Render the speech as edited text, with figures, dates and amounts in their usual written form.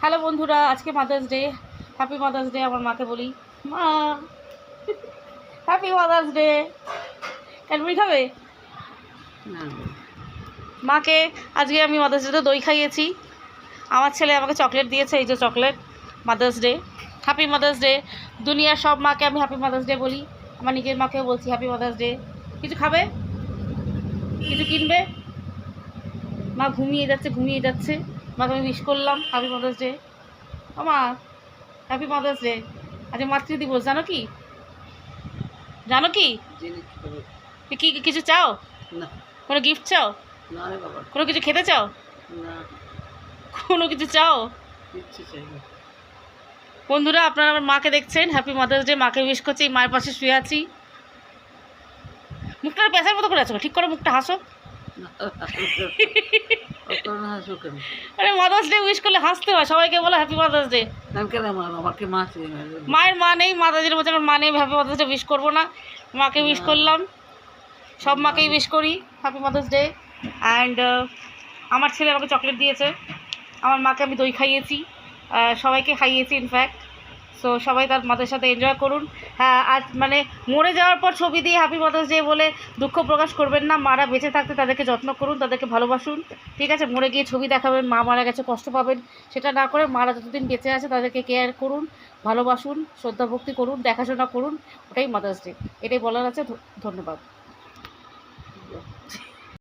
Hello বন্ধুরা, আজকে mother's day. Happy mother's day. আমার মাকে বলি, মা হ্যাপি মাদার্স ডে। ক্যাডবেরি খাবে? মাকে আজকে আমি মাদার্স ডেতে দই খাইয়েছি। আমার ছেলে আমাকে চকলেট দিয়েছে, এই যে chocolate. Mother's day, happy mother's day. দুনিয়ার সব মাকে আমি হ্যাপি মাদার্স ডে বলি, আমার নিজের মাকেও বলছি হ্যাপি মাদার্স ডে। কিছু খাবে? কিছু কিনবে? মা ঘুমিয়ে যাচ্ছে। মাকে আমি উইশ করলাম হ্যাপি মাদার্স ডে। মা হ্যাপি মাদার্স ডে। আজকে মাতৃ দিবস, জানো কি? কি কিছু চাও? কোনো গিফট চাও? কোনো কিছু খেতে চাও? কোনো কিছু চাও? বন্ধুরা, আপনারা আমার মাকে দেখছেন, হ্যাপি মাদার্স ডে। মাকে উইশ করছি, মায়ের পাশে শুয়ে আছি। মুখটা পেঁচার মতো করে আছো, ঠিক করে মুখটা হাসো। আরে মাদার্স ডে উইশ করলে হাসতে হয়, সবাইকে বলো হ্যাপি মাদার্স ডে। মায়ের মা নেই, মাদার্স বলছে আমার মা নেই, হ্যাপি মাদার্স ডে উইশ করবো না। মাকে উইশ করলাম, সব মাকেই উইশ করি হ্যাপি মাদার্স ডে। অ্যান্ড আমার ছেলে আমাকে চকলেট দিয়েছে, আমার মাকে আমি দই খাইয়েছি, সবাইকে খাইয়েছি ইনফ্যাক্ট। সো সবাই তার মাদের সাথে এনজয় করুন। হ্যাঁ, আজ মানে মরে যাওয়ার পর ছবি দিয়ে হ্যাপি মাদার্স ডে বলে দুঃখ প্রকাশ করবেন না। মারা বেঁচে থাকতে তাদেরকে যত্ন করুন, তাদেরকে ভালোবাসুন, ঠিক আছে? মরে গিয়ে ছবি দেখাবেন, মা মারা গেছে, কষ্ট পাবেন, সেটা না করে মারা যতদিন বেঁচে আছে তাদেরকে কেয়ার করুন, ভালোবাসুন, শ্রদ্ধা ভক্তি করুন, দেখাশোনা করুন। ওটাই মাদার্স ডে, এটাই বলার আছে। ধন্যবাদ।